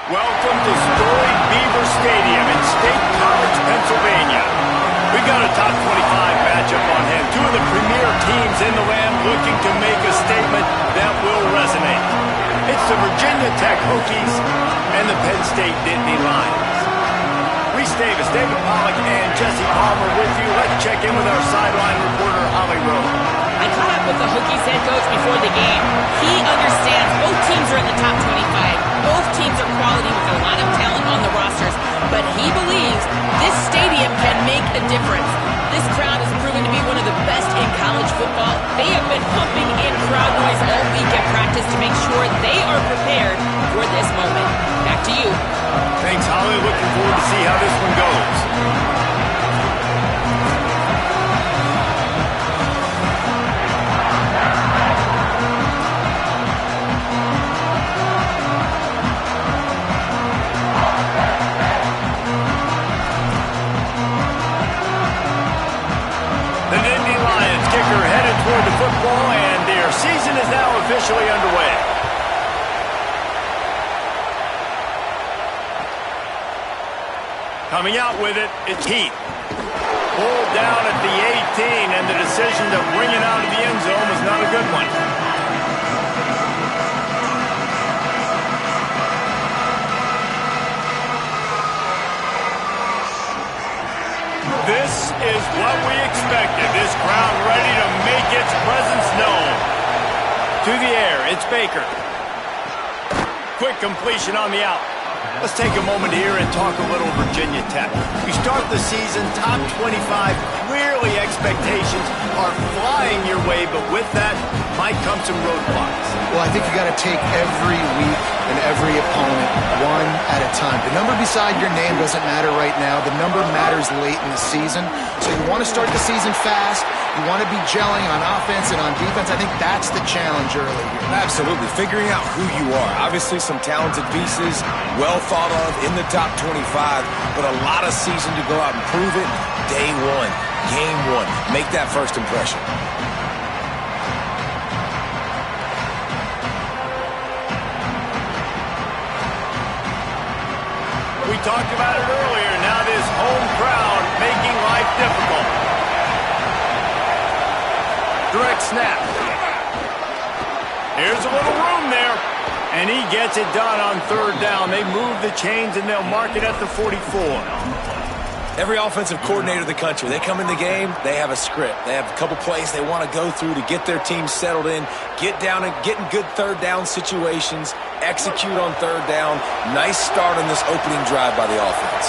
Welcome to storied Beaver Stadium in State College, Pennsylvania. We've got a top 25 matchup on hand. Two of the premier teams in the land looking to make a statement that will resonate. It's the Virginia Tech Hokies and the Penn State Nittany Lions. Reese Davis, David Pollack, and Jesse Palmer with you. Let's check in with our sideline reporter, Holly Rowe. I caught up with the Hokies head coach before the game. He understands both teams are in the top 25. Both teams are quality with a lot of talent on the rosters. But he believes this stadium can make a difference. This crowd has proven to be one of the best in college football. They have been pumping in crowd noise all week at practice to make sure they are prepared for this moment. Back to you. Thanks, Holly. Looking forward to see how this one goes. The Nittany Lions kicker headed toward the football, and their season is now officially underway. Coming out with it, it's Heath. Pulled down at the 18, and the decision to bring it out of the end zone was not a good one. This is what we expected. This crowd ready to make its presence known. To the air, it's Baker. Quick completion on the out. Let's take a moment here and talk a little Virginia Tech. We start the season top 25. Clearly expectations are flying your way, but with that might come some roadblocks. Well, I think you got to take every week and every opponent one at a time. The number beside your name doesn't matter right now. The number matters late in the season. So you want to start the season fast. You want to be gelling on offense and on defense. I think that's the challenge early here. Absolutely. Figuring out who you are. Obviously some talented pieces, well thought of in the top 25, but a lot of season to go out and prove it. Day one, game one. Make that first impression. We talked about it earlier. Now this home crowd making life difficult. Direct snap. Here's a little room there. And he gets it done on third down. They move the chains and they'll mark it at the 44. Every offensive coordinator in the country, they come in the game, they have a script. They have a couple plays they want to go through to get their team settled in, get down and get in good third down situations, execute on third down. Nice start on this opening drive by the offense.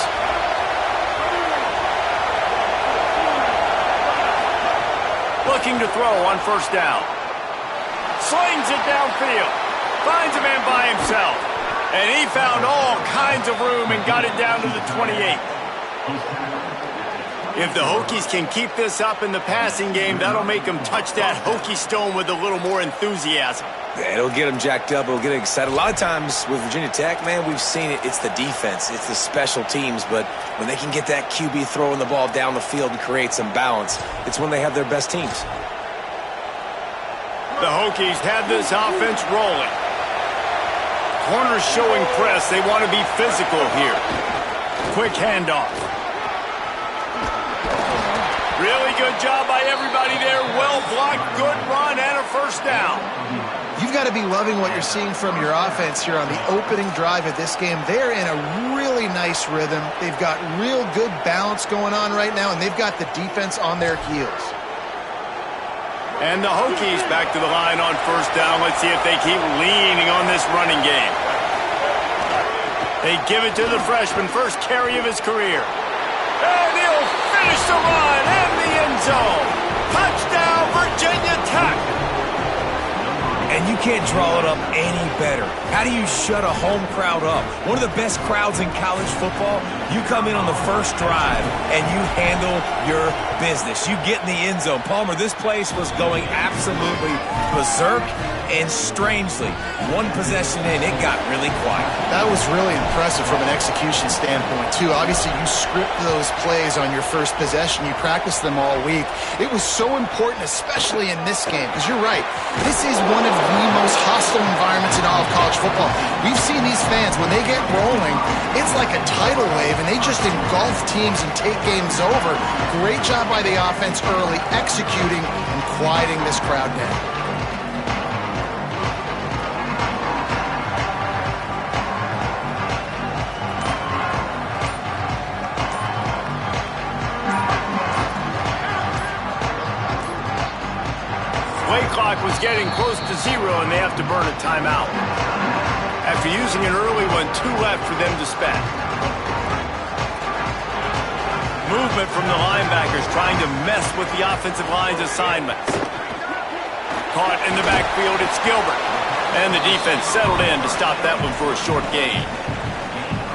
Looking to throw on first down. Slings it downfield. Finds a man by himself. And he found all kinds of room and got it down to the 28. If the Hokies can keep this up in the passing game, that'll make them touch that Hokie stone with a little more enthusiasm. Yeah, it'll get them jacked up. It'll get them excited. A lot of times with Virginia Tech, man, we've seen it. It's the defense. It's the special teams. But when they can get that QB throwing the ball down the field and create some balance, it's when they have their best teams. The Hokies have this offense rolling. Corners showing press. They want to be physical here. Quick handoff. Really good job by everybody there. Well blocked, good run, and a first down. You've got to be loving what you're seeing from your offense here on the opening drive of this game. They're in a really nice rhythm. They've got real good balance going on right now, and they've got the defense on their heels. And the Hokies back to the line on first down. Let's see if they keep leaning on this running game. They give it to the freshman, first carry of his career. And he'll finish the run in the end zone. Touchdown, Virginia Tech. And you can't draw it up any better. How do you shut a home crowd up? One of the best crowds in college football. You come in on the first drive and you handle your business. You get in the end zone. Palmer, this place was going absolutely berserk, and strangely, one possession in, it got really quiet. That was really impressive from an execution standpoint, too. Obviously, you script those plays on your first possession. You practice them all week. It was so important, especially in this game, because you're right. This is one of the most high hostile environments in all of college football. We've seen these fans, when they get rolling, it's like a tidal wave, and they just engulf teams and take games over. Great job by the offense early, executing and quieting this crowd down. Clock was getting close to 0, and they have to burn a timeout. After using an early one, 2 left for them to spend. Movement from the linebackers trying to mess with the offensive line's assignments. Caught in the backfield, it's Gilbert. And the defense settled in to stop that one for a short gain.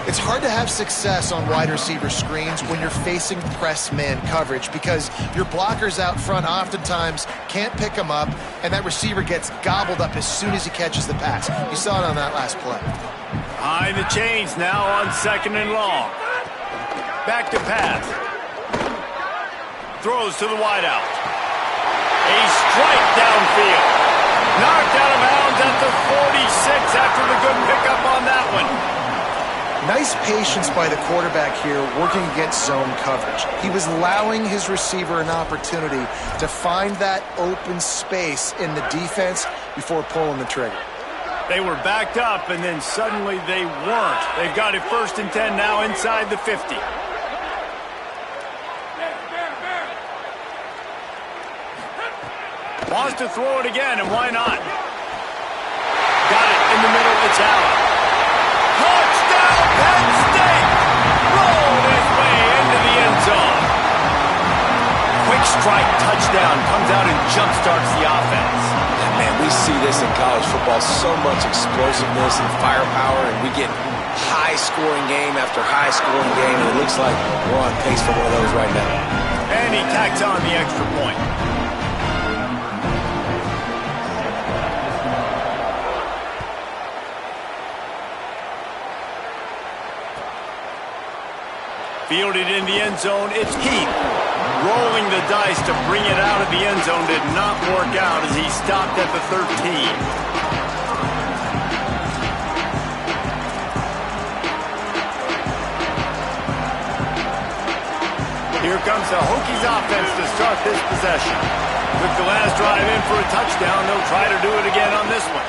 It's hard to have success on wide receiver screens when you're facing press man coverage because your blockers out front oftentimes can't pick them up, and that receiver gets gobbled up as soon as he catches the pass. You saw it on that last play. Behind the chains now on 2nd and long. Back to pass. Throws to the wideout. A strike downfield. Knocked out of bounds at the 46 after the good pickup on that one. Nice patience by the quarterback here working against zone coverage. He was allowing his receiver an opportunity to find that open space in the defense before pulling the trigger. They were backed up, and then suddenly they weren't. They've got it 1st and 10 now inside the 50. Wants to throw it again, and why not? Got it in the middle, it's Allen. Touchdown, Penn State! Rolled his way into the end zone. Quick strike touchdown comes out and jumpstarts the offense. And man, we see this in college football, so much explosiveness and firepower, and we get high-scoring game after high-scoring game, and it looks like we're on pace for one of those right now. And he tacks on the extra point. Fielded in the end zone, it's Heath. Rolling the dice to bring it out of the end zone did not work out as he stopped at the 13. Here comes the Hokies offense to start this possession. With the last drive in for a touchdown, they'll try to do it again on this one.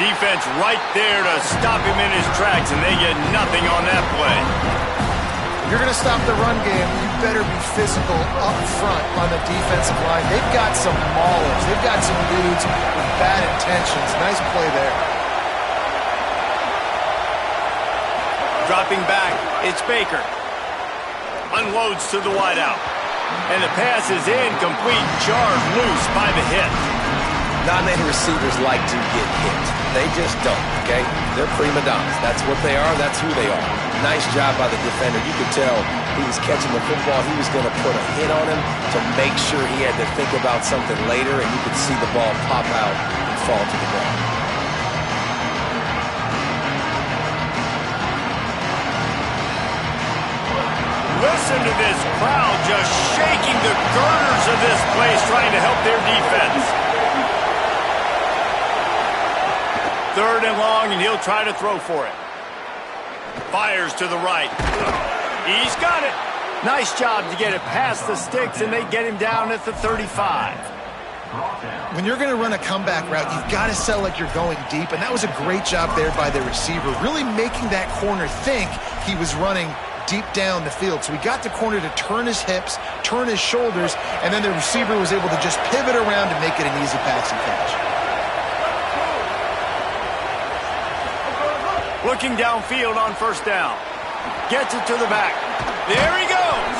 Defense right there to stop him in his tracks, and they get nothing on that play. If you're going to stop the run game, you better be physical up front on the defensive line. They've got some maulers. They've got some dudes with bad intentions. Nice play there. Dropping back, it's Baker. Unloads to the wideout. And the pass is incomplete, jarred loose by the hit. Not many receivers like to get hit. They just don't, okay? They're prima donnas. That's what they are. That's who they are. Nice job by the defender. You could tell he was catching the football. He was going to put a hit on him to make sure he had to think about something later, and you could see the ball pop out and fall to the ground. Listen to this crowd just shaking the girders of this place, trying to help their defense. 3rd and long, and he'll try to throw for it. Fires to the right. He's got it. Nice job to get it past the sticks, and they get him down at the 35. When you're going to run a comeback route, you've got to sell like you're going deep, and that was a great job there by the receiver, really making that corner think he was running deep down the field. So he got the corner to turn his hips, turn his shoulders, and then the receiver was able to just pivot around to make it an easy passing catch. Looking downfield on 1st down. Gets it to the back. There he goes.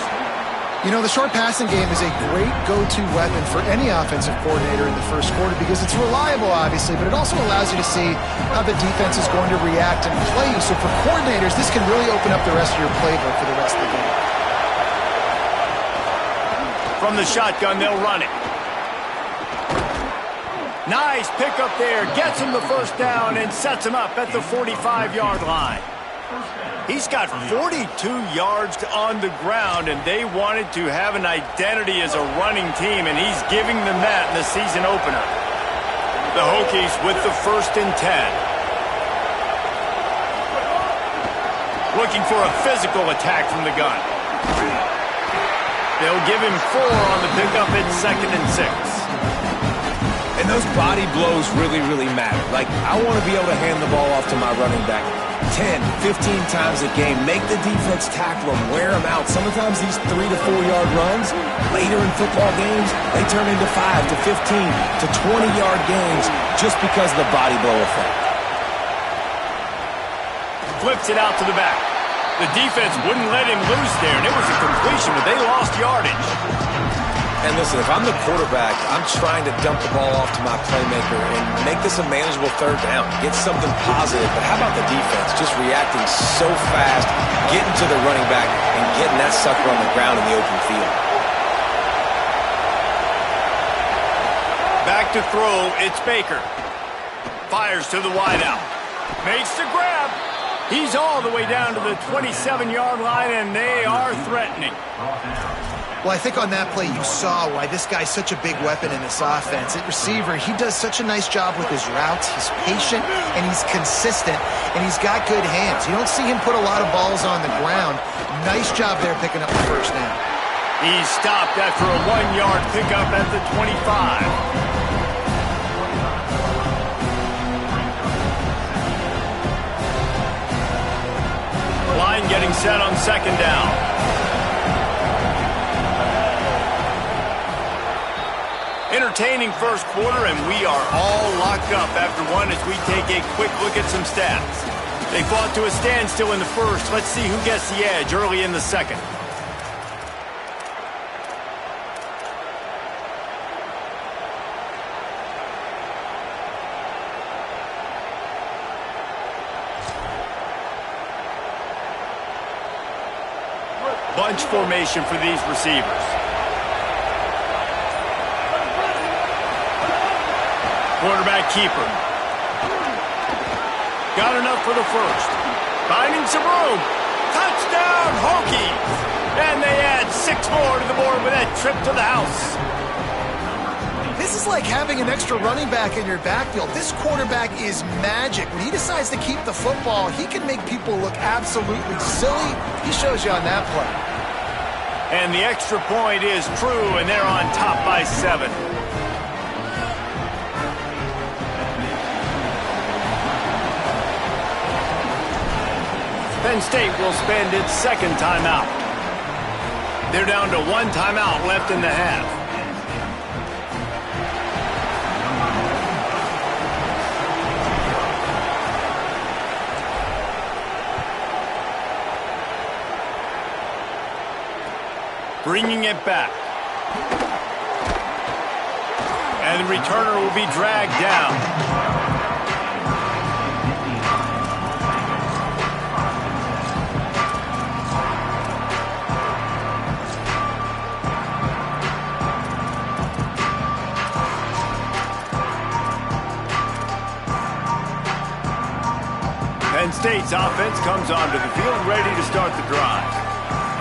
You know, the short passing game is a great go-to weapon for any offensive coordinator in the first quarter because it's reliable, obviously, but it also allows you to see how the defense is going to react and play you. So for coordinators, this can really open up the rest of your playbook for the rest of the game. From the shotgun, they'll run it. Nice pickup there. Gets him the 1st down and sets him up at the 45-yard line. He's got 42 yards on the ground, and they wanted to have an identity as a running team, and he's giving them that in the season opener. The Hokies with the 1st and 10. Looking for a physical attack from the gun. They'll give him 4 on the pickup at 2nd and 6. And those body blows really matter. Like, I want to be able to hand the ball off to my running back 10, 15 times a game. Make the defense tackle them, wear them out. Sometimes these 3 to 4 yard runs, later in football games, they turn into 5 to 15 to 20 yard gains just because of the body blow effect. Flips it out to the back. The defense wouldn't let him loose there, and it was a completion, but they lost yardage. And listen, if I'm the quarterback, I'm trying to dump the ball off to my playmaker and make this a manageable 3rd down. Get something positive. But how about the defense just reacting so fast, getting to the running back, and getting that sucker on the ground in the open field? Back to throw, it's Baker. Fires to the wideout. Makes the grab. He's all the way down to the 27-yard line, and they are threatening. Well, I think on that play you saw why this guy's such a big weapon in this offense. At receiver, he does such a nice job with his routes. He's patient, and he's consistent, and he's got good hands. You don't see him put a lot of balls on the ground. Nice job there picking up the 1st down. He's stopped after a 1-yard pickup at the 25. Line getting set on 2nd down. Entertaining first quarter, and we are all locked up after one as we take a quick look at some stats. They fought to a standstill in the 1st. Let's see who gets the edge early in the 2nd. Bunch formation for these receivers. Quarterback keeper. Got enough for the 1st. Finding some room. Touchdown, Hokies! And they add 6 more to the board with that trip to the house. This is like having an extra running back in your backfield. This quarterback is magic. When he decides to keep the football, he can make people look absolutely silly. He shows you on that play. And the extra point is true, and they're on top by 7. Penn State will spend its 2nd timeout. They're down to 1 timeout left in the half. Bringing it back. And the returner will be dragged down. Penn State's offense comes onto the field ready to start the drive.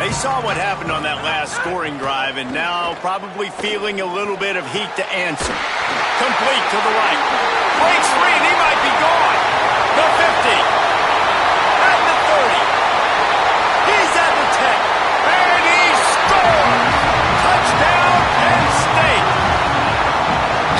They saw what happened on that last scoring drive, and now probably feeling a little bit of heat to answer. Complete to the right. Breaks free, and he might be gone. The 50. At the 30. He's at the 10. And he scored! Touchdown, Penn State!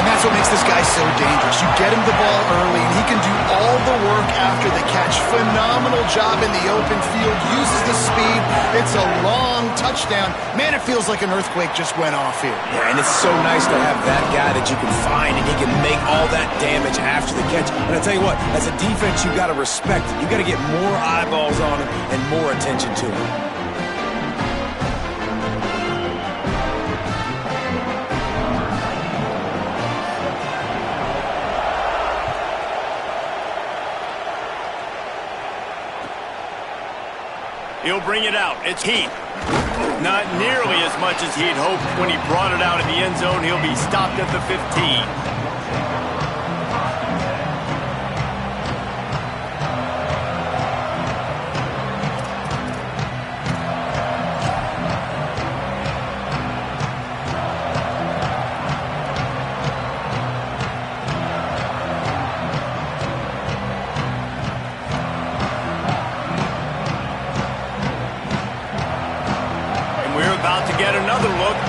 And that's what makes this guy so dangerous. You get him the ball early, and he can do all the work after the catch. Phenomenal job in the open field. Uses the speed. It's a long touchdown. Man, it feels like an earthquake just went off here. Yeah, and it's so nice to have that guy that you can find, and he can make all that damage after the catch. And I tell you what, as a defense, you got to respect it. You got to get more eyeballs on him and more attention to him. He'll bring it out. It's Heat. Not nearly as much as he'd hoped when he brought it out in the end zone. He'll be stopped at the 15.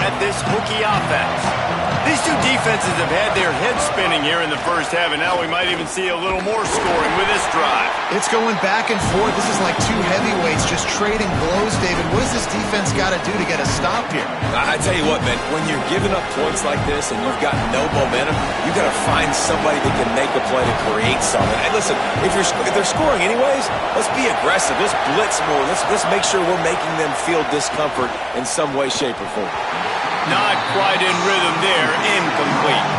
at this Hokie offense. These two defenses have had their heads spinning here in the first half, and now we might even see a little more scoring with this drive. It's going back and forth. This is like two heavyweights just trading blows, David. What does this defense got to do to get a stop here? I tell you what, man, when you're giving up points like this and you've got no momentum, you got to find somebody that can make a play to create something. Hey, listen, if they're scoring anyways, let's be aggressive. Let's blitz more. Let's make sure we're making them feel discomfort in some way, shape, or form. Not quite in rhythm there. Incomplete.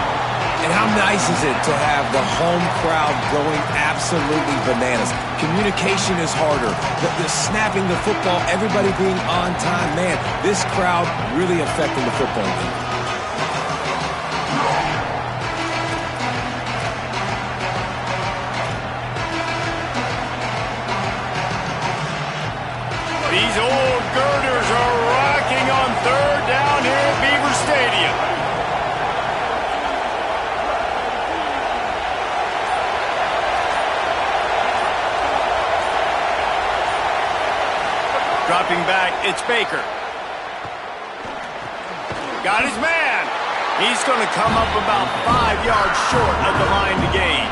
And how nice is it to have the home crowd going absolutely bananas? Communication is harder. The snapping the football, everybody being on time. Man, this crowd really affecting the football game. These old girders are rocking on third down here at Beaver Stadium. Dropping back, it's Baker. Got his man. He's going to come up about 5 yards short of the line to gain.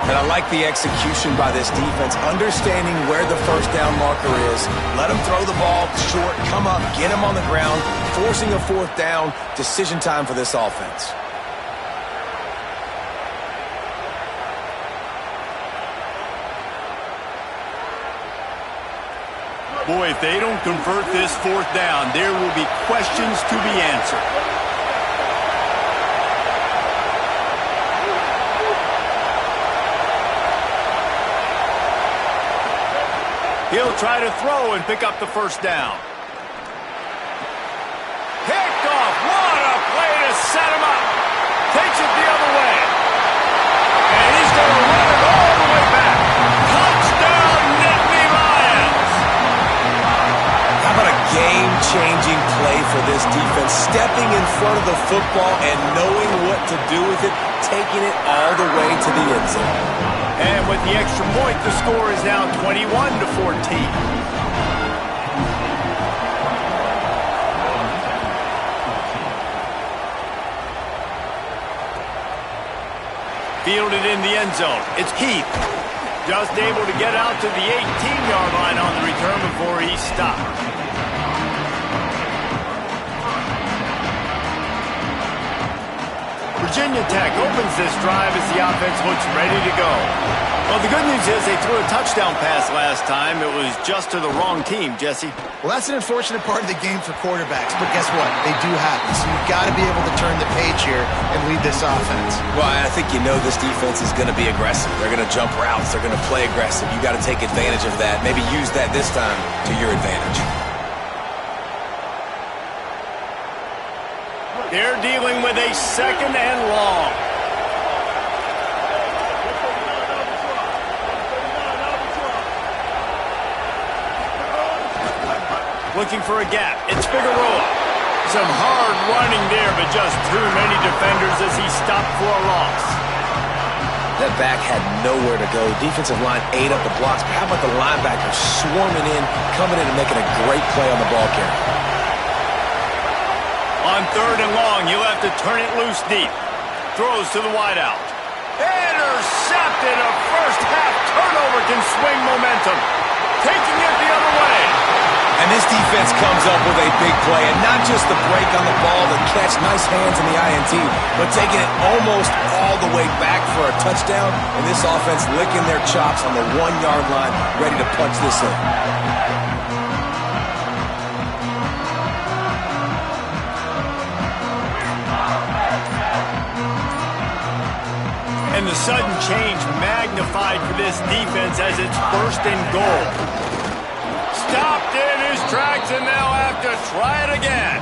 And I like the execution by this defense, understanding where the first down marker is. Let them throw the ball short, come up, get him on the ground, forcing a fourth down. Decision time for this offense. Boy, if they don't convert this fourth down, there will be questions to be answered. He'll try to throw and pick up the first down. Picked off. What a play to set him up. Takes it the other way. And he's going to run it all the way back. Touchdown, Nittany Lions. How about a game-changing play for this defense? Stepping in front of the football and knowing what to do with it, taking it all the way to the end zone. And with the extra point, the score is now 21-14. Fielded in the end zone. It's Heath. Just able to get out to the 18-yard line on the return before he stopped. Virginia Tech opens this drive as the offense looks ready to go. Well, the good news is they threw a touchdown pass last time. It was just to the wrong team, Jesse. Well, that's an unfortunate part of the game for quarterbacks, but guess what? They do happen, so you've got to be able to turn the page here and lead this offense. Well, I think you know this defense is going to be aggressive. They're going to jump routes. They're going to play aggressive. You got to take advantage of that. Maybe use that this time to your advantage. They're dealing with a second and long. Looking for a gap. It's Figueroa. Some hard running there, but just too many defenders as he stopped for a loss. That back had nowhere to go. Defensive line ate up the blocks. But how about the linebacker swarming in, coming in and making a great play on the ball carrier? On third and long, he'll have to turn it loose deep. Throws to the wideout. Intercepted. A first half turnover can swing momentum. Taking it the other way. And this defense comes up with a big play. And not just the break on the ball, the catch, nice hands in the INT, but taking it almost all the way back for a touchdown. And this offense licking their chops on the 1-yard line, ready to punch this in. And the sudden change magnified for this defense as it's first and goal. Stopped in his tracks, and they'll have to try it again.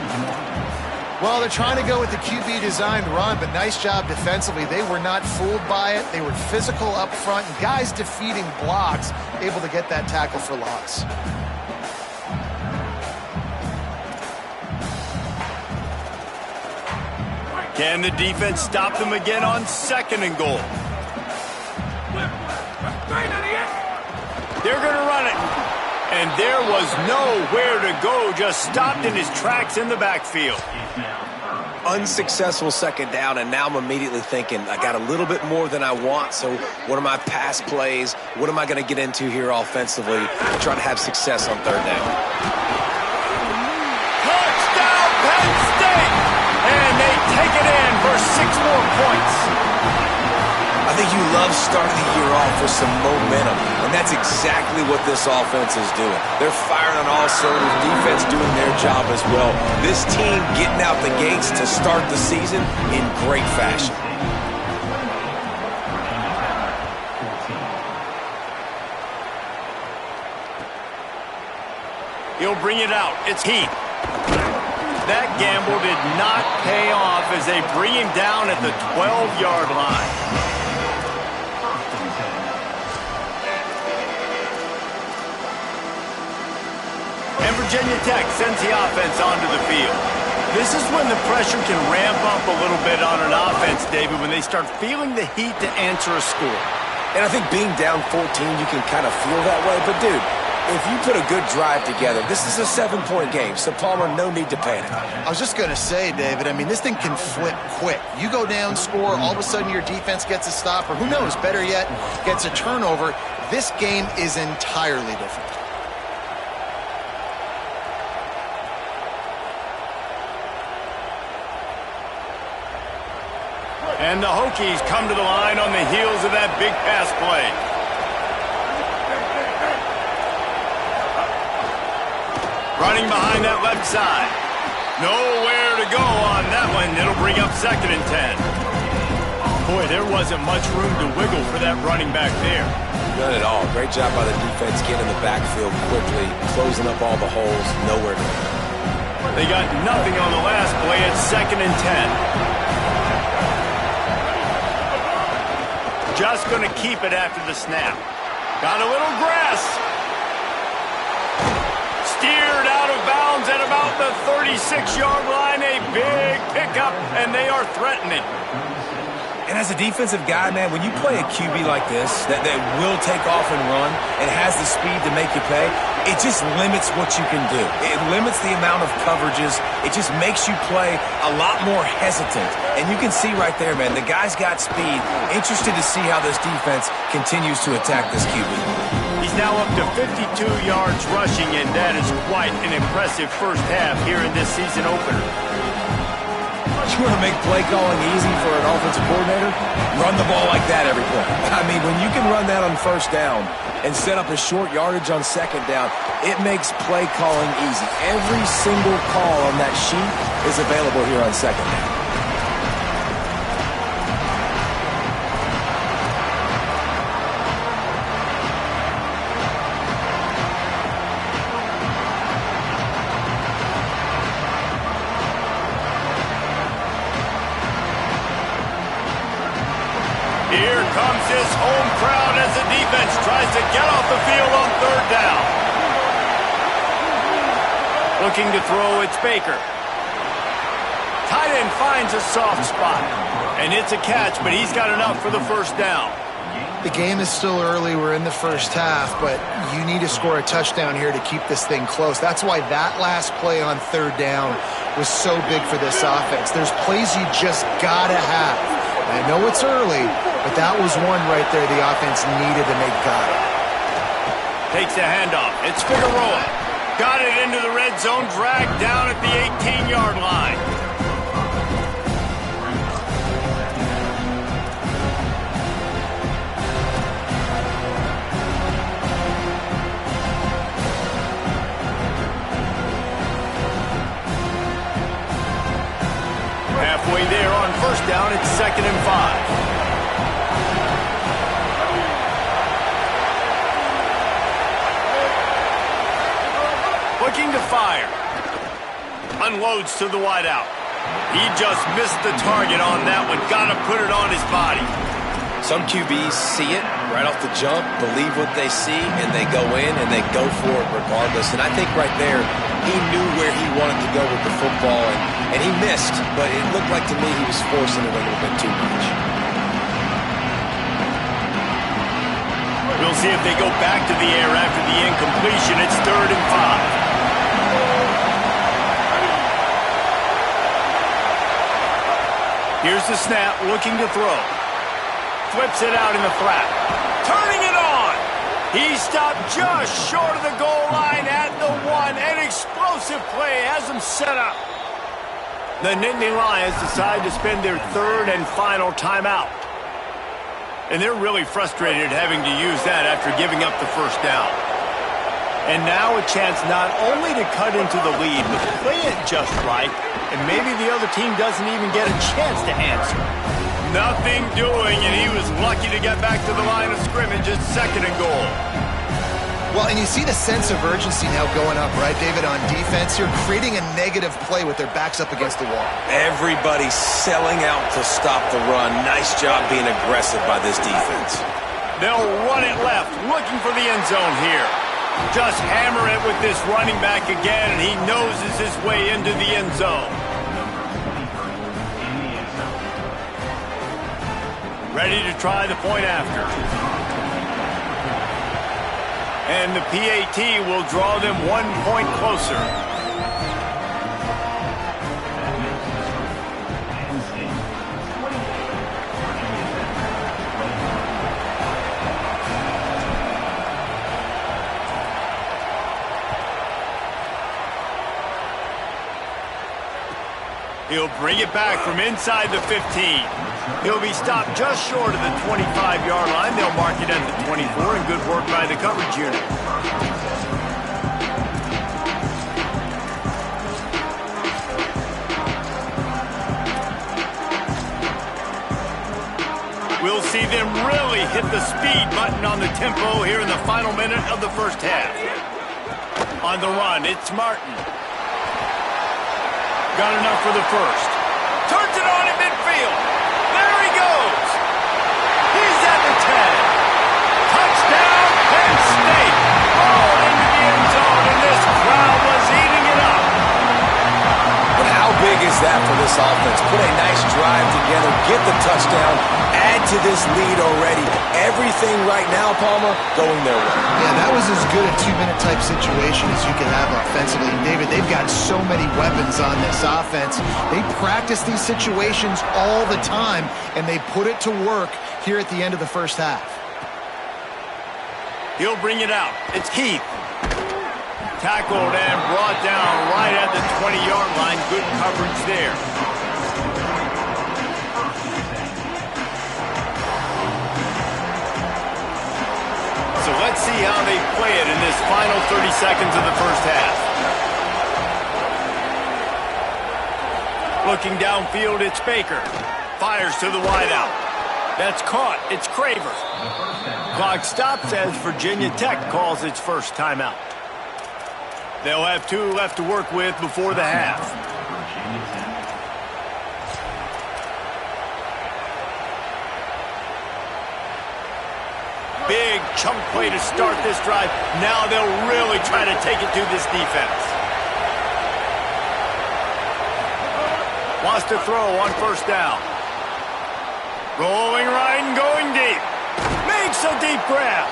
Well, they're trying to go with the QB-designed run, but nice job defensively. They were not fooled by it. They were physical up front, and guys defeating blocks, able to get that tackle for loss. Can the defense stop them again on second and goal? They're going to run it. And there was nowhere to go, just stopped in his tracks in the backfield. Unsuccessful second down, and now I'm immediately thinking, I got a little bit more than I want, so what are my pass plays? What am I going to get into here offensively to try to have success on third down? Touchdown, Penn State! And they take it in for 6 more points. I think you love starting the year off with some momentum, and that's exactly what this offense is doing. They're firing on all cylinders, defense doing their job as well. This team getting out the gates to start the season in great fashion. He'll bring it out. It's Heath. That gamble did not pay off as they bring him down at the 12-yard line. And Virginia Tech sends the offense onto the field. This is when the pressure can ramp up a little bit on an offense, David, when they start feeling the heat to answer a score. And I think being down 14, you can kind of feel that way. But, dude, if you put a good drive together, this is a 7-point game. So, Palmer, no need to panic. I was just going to say, David, I mean, this thing can flip quick. You go down, score, all of a sudden your defense gets a stop, or who knows, better yet, gets a turnover. This game is entirely different. And the Hokies come to the line on the heels of that big pass play. Running behind that left side. Nowhere to go on that one. It'll bring up 2nd and 10. Boy, there wasn't much room to wiggle for that running back there. None at all. Great job by the defense getting in the backfield quickly, closing up all the holes. Nowhere to go. They got nothing on the last play. It's 2nd and 10. Just going to keep it after the snap. Got a little grass. Steered out of bounds at about the 36-yard line. A big pickup, and they are threatening. And as a defensive guy, man, when you play a QB like this that will take off and run and has the speed to make you pay, it just limits what you can do. It limits the amount of coverages. It just makes you play a lot more hesitant. And you can see right there, man, the guy's got speed. Interested to see how this defense continues to attack this QB. He's now up to 52 yards rushing, and that is quite an impressive first half here in this season opener. You want to make play calling easy for an offensive coordinator? Run the ball like that every play. I mean, when you can run that on first down and set up a short yardage on second down, it makes play calling easy. Every single call on that sheet is available here on second down. Here comes his home crowd as the defense tries to get off the field on 3rd down. Looking to throw, it's Baker. Tight end finds a soft spot. And it's a catch, but he's got enough for the first down. The game is still early. We're in the first half, but you need to score a touchdown here to keep this thing close. That's why that last play on 3rd down was so big for this offense. There's plays you just got to have. I know it's early, but that was one right there the offense needed to make got it. Takes a handoff. It's Figueroa. Got it into the red zone, dragged down at the 18-yard line. Halfway there on first down, it's 2nd and 5. Looking to fire. Unloads to the wideout. He just missed the target on that one. Got to put it on his body. Some QBs see it right off the jump, believe what they see, and they go in and they go for it regardless. And I think right there, he knew where he wanted to go with the football, and he missed, but it looked like to me he was forcing it a little bit too much. We'll see if they go back to the air after the incompletion. It's 3rd and 5. Here's the snap, looking to throw. Flips it out in the flat. Turning it on. He stopped just short of the goal line at the 1. An explosive play has him set up. The Nittany Lions decide to spend their 3rd and final timeout. And they're really frustrated having to use that after giving up the first down. And now a chance not only to cut into the lead, but play it just right. And maybe the other team doesn't even get a chance to answer. Nothing doing, and he was lucky to get back to the line of scrimmage at 2nd and goal. Well, and you see the sense of urgency now going up, right, David, on defense here, creating a negative play with their backs up against the wall. Everybody's selling out to stop the run. Nice job being aggressive by this defense. They'll run it left, looking for the end zone here. Just hammer it with this running back again, and he noses his way into the end zone. Ready to try the point after. And the PAT will draw them 1 point closer. He'll bring it back from inside the 15. He'll be stopped just short of the 25-yard line. They'll mark it at the 24, and good work by the coverage unit. We'll see them really hit the speed button on the tempo here in the final minute of the first half. On the run, it's Martin. Got enough for the first. Turns it on in midfield. There he goes. He's at the 10. Touchdown, Penn State. Oh, into the end zone, and this crowd was eating it up. But how big is that for this offense? Put a nice drive together, get the touchdown, add to this lead already. Everything right now, Palmer, going their way. Yeah, that was as good a 2-minute type situation as you can have offensively. And David, they've got so many weapons on this offense. They practice these situations all the time, and they put it to work here at the end of the first half. He'll bring it out. It's Keith. Tackled and brought down right at the 20-yard line. Good coverage there. So let's see how they play it in this final 30 seconds of the first half. Looking downfield, it's Baker. Fires to the wideout. That's caught. It's Craver. Clock stops as Virginia Tech calls its first timeout. They'll have 2 left to work with before the half. Big chunk play to start this drive. Now they'll really try to take it to this defense. Wants to throw on first down. Rolling right and going deep. Makes a deep grab.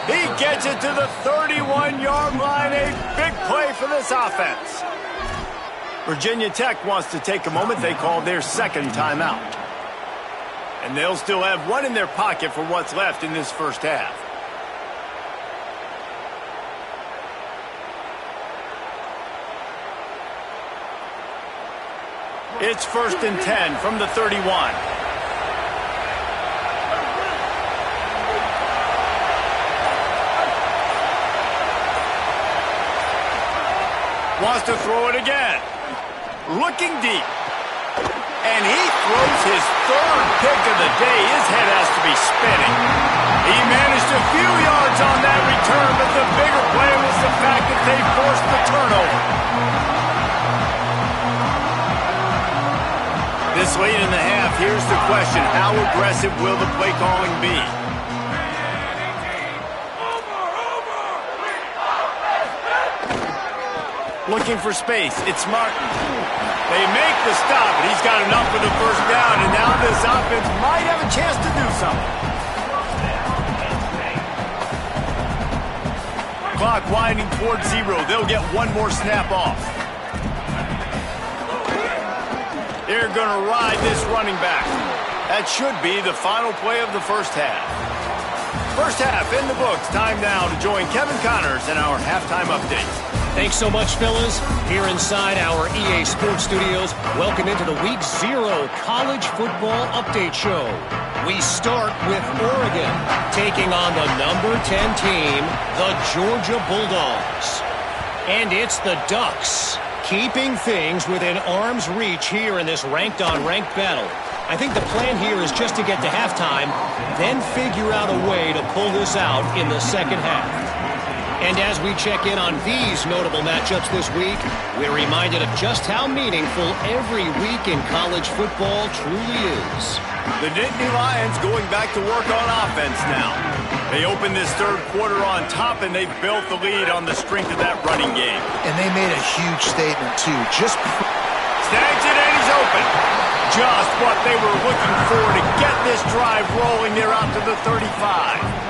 He gets it to the 31-yard line. A big play for this offense. Virginia Tech wants to take a moment. They called their second timeout. And they'll still have 1 in their pocket for what's left in this first half. It's 1st and 10 from the 31. Wants to throw it again. Looking deep. And he throws his 3rd pick of the day. His head has to be spinning. He managed a few yards on that return, but the bigger play was the fact that they forced the turnover. This late in the half, here's the question. How aggressive will the play calling be? Looking for space. It's Martin. They make the stop, and he's got enough for the first down, and now this offense might have a chance to do something. clock winding towards 0. They'll get one more snap off. They're going to ride this running back. That should be the final play of the first half. First half in the books. Time now to join Kevin Connors in our halftime update. Thanks so much, fellas. Here inside our EA Sports Studios, welcome into the Week 0 College Football Update Show. We start with Oregon, taking on the number 10 team, the Georgia Bulldogs. And it's the Ducks, keeping things within arm's reach here in this ranked-on-ranked battle. I think the plan here is just to get to halftime, then figure out a way to pull this out in the second half. And as we check in on these notable matchups this week, we're reminded of just how meaningful every week in college football truly is. The Nittany Lions going back to work on offense now. They opened this third quarter on top, and they've built the lead on the strength of that running game. And they made a huge statement, too. Snags it, and he's open. Just what they were looking for to get this drive rolling. They're out to the 35.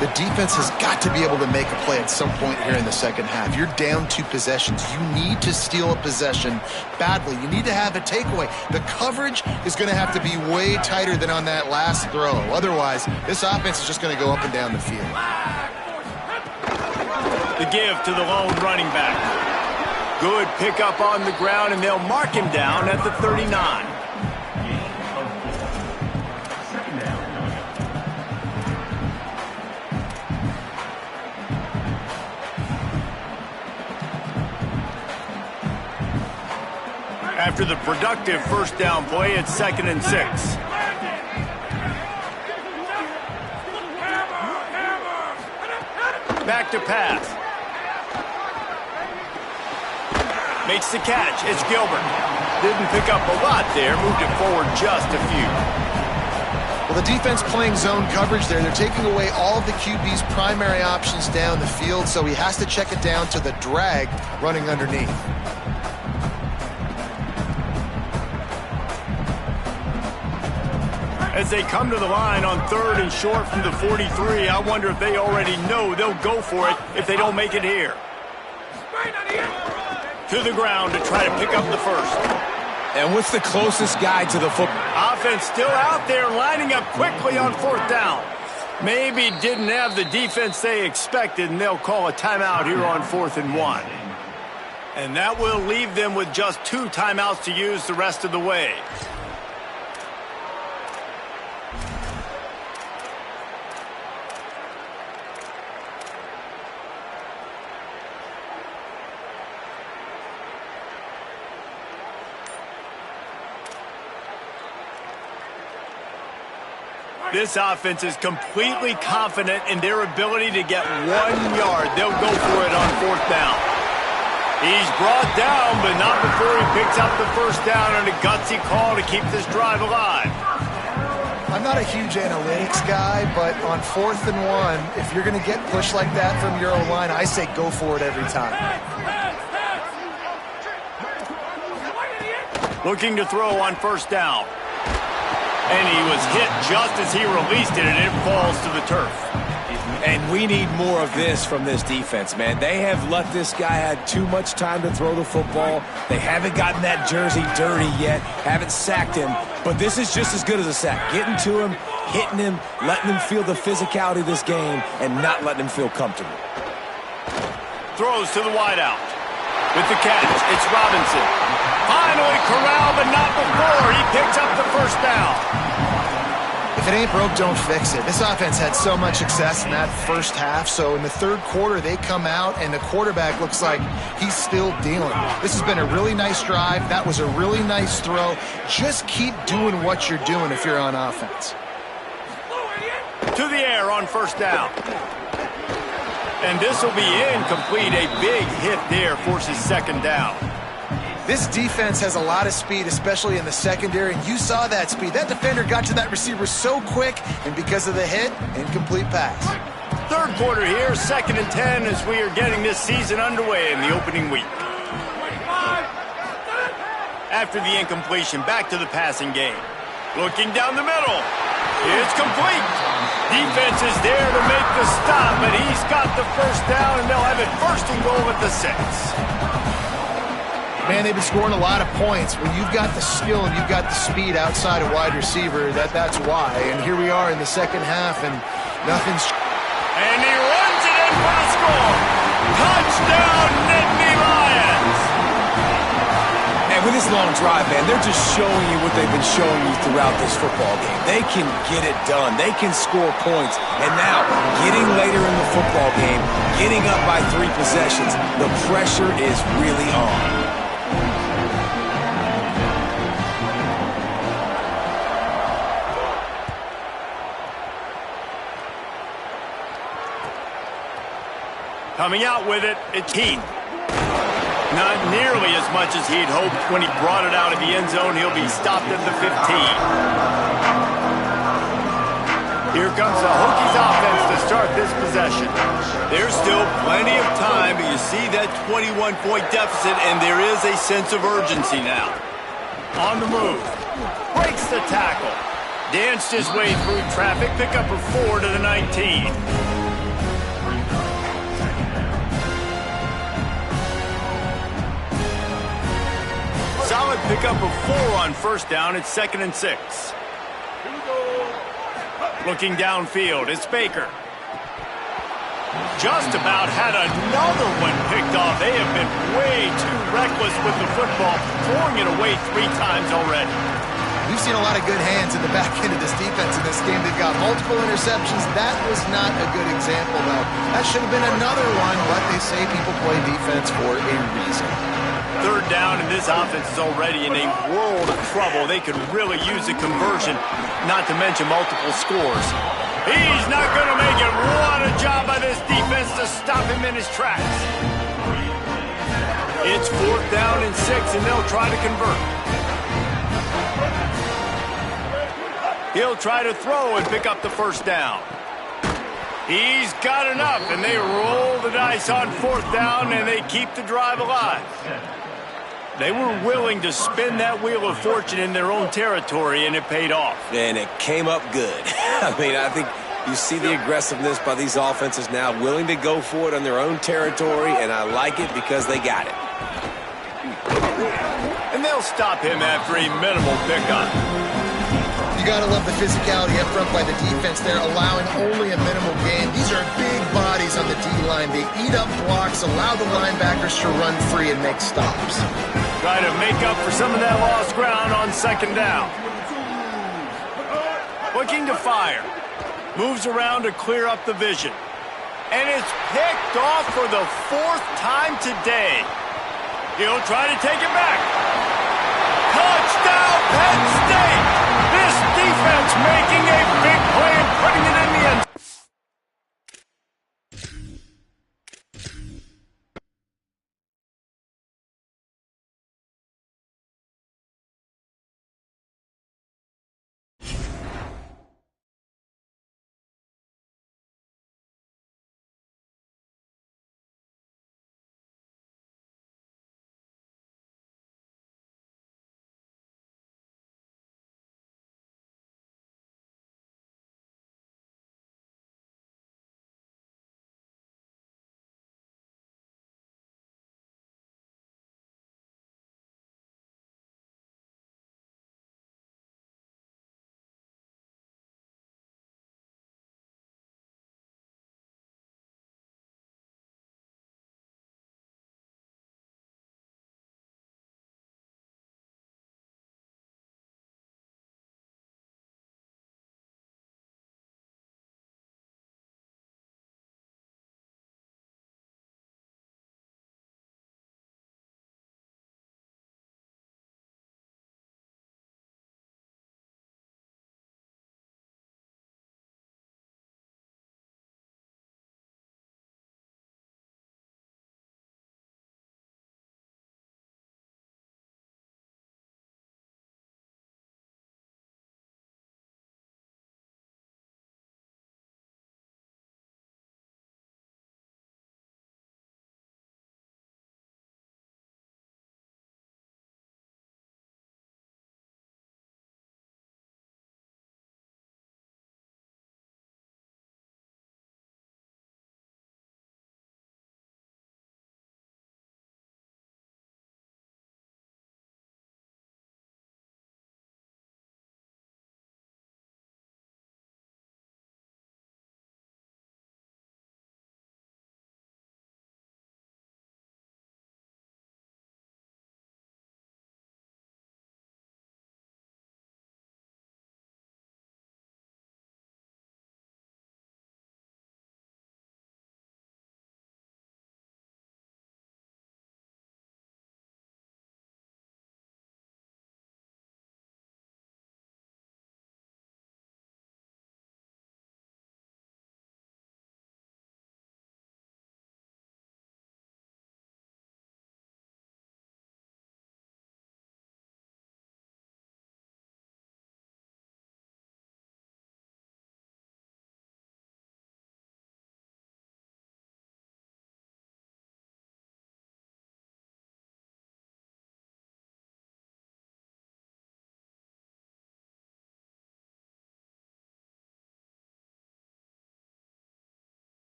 The defense has got to be able to make a play at some point here in the second half. You're down 2 possessions. You need to steal a possession badly. You need to have a takeaway. The coverage is going to have to be way tighter than on that last throw. Otherwise, this offense is just going to go up and down the field. The give to the lone running back. Good pickup on the ground, and they'll mark him down at the 39. After the productive first down play, it's 2nd and 6. Back to pass. Makes the catch. It's Gilbert. Didn't pick up a lot there. Moved it forward just a few. Well, the defense playing zone coverage there. They're taking away all of the QB's primary options down the field, so he has to check it down to the drag running underneath. As they come to the line on 3rd and short from the 43, I wonder if they already know they'll go for it if they don't make it here. To the ground to try to pick up the first. And what's the closest guy to the football? Offense still out there, lining up quickly on 4th down. Maybe didn't have the defense they expected, and they'll call a timeout here on 4th and 1. And that will leave them with just 2 timeouts to use the rest of the way. This offense is completely confident in their ability to get 1 yard. They'll go for it on 4th down. He's brought down, but not before he picks up the first down on a gutsy call to keep this drive alive. I'm not a huge analytics guy, but on 4th and 1, if you're going to get pushed like that from your O-line, I say go for it every time. Looking to throw on 1st down. And he was hit just as he released it, and it falls to the turf. And we need more of this from this defense, man. They have let this guy have too much time to throw the football. They haven't gotten that jersey dirty yet, haven't sacked him. But this is just as good as a sack. Getting to him, hitting him, letting him feel the physicality of this game, and not letting him feel comfortable. Throws to the wideout. With the catch, it's Robinson. Finally corralled, but not before. He picks up the first down. If it ain't broke, don't fix it. This offense had so much success in that first half, so in the third quarter, they come out, and the quarterback looks like he's still dealing. This has been a really nice drive. That was a really nice throw. Just keep doing what you're doing if you're on offense. To the air on 1st down. And this will be incomplete. A big hit there forces 2nd down. This defense has a lot of speed, especially in the secondary, and you saw that speed. That defender got to that receiver so quick, and because of the hit, incomplete pass. Third quarter here, 2nd and 10 as we are getting this season underway in the opening week. After the incompletion, back to the passing game. Looking down the middle. It's complete. Defense is there to make the stop, but he's got the first down, and they'll have it first and goal at the 6. Man, they've been scoring a lot of points. When you've got the skill and you've got the speed outside of wide receiver, that's why. And here we are in the second half, and nothing's... And he runs it in for the score. Touchdown, Nittany Lions. And with this long drive, man, they're just showing you what they've been showing you throughout this football game. They can get it done. They can score points. And now, getting later in the football game, getting up by 3 possessions, the pressure is really on. Coming out with it, it's Heath. Not nearly as much as he'd hoped when he brought it out of the end zone. He'll be stopped at the 15. Here comes the Hokies offense to start this possession. There's still plenty of time, but you see that 21-point deficit, and there is a sense of urgency now. On the move. Breaks the tackle. Danced his way through traffic. Pick up a 4 to the 19. Solid pickup of 4 on first down. It's 2nd and 6. Looking downfield, it's Baker. Just about had another one picked off. They have been way too reckless with the football, throwing it away 3 times already. We've seen a lot of good hands in the back end of this defense in this game. They've got multiple interceptions. That was not a good example, though. That should have been another one, but they say people play defense for a reason. 3rd down, and this offense is already in a world of trouble. They could really use a conversion, not to mention multiple scores. He's not going to make it. What a job by this defense to stop him in his tracks. It's 4th down and 6, and they'll try to convert. He'll try to throw and pick up the first down. He's got enough, and they roll the dice on 4th down, and they keep the drive alive. They were willing to spin that wheel of fortune in their own territory, and it paid off. And it came up good. I mean, I think you see the aggressiveness by these offenses now, willing to go for it on their own territory, and I like it because they got it. And they'll stop him after a minimal pickup. You got to love the physicality up front by the defense there, allowing only a minimal gain. These are big bodies on the D-line. They eat up blocks, allow the linebackers to run free and make stops. Try to make up for some of that lost ground on 2nd down. Looking to fire. Moves around to clear up the vision. And it's picked off for the 4th time today. He'll try to take it back. Touchdown, Penn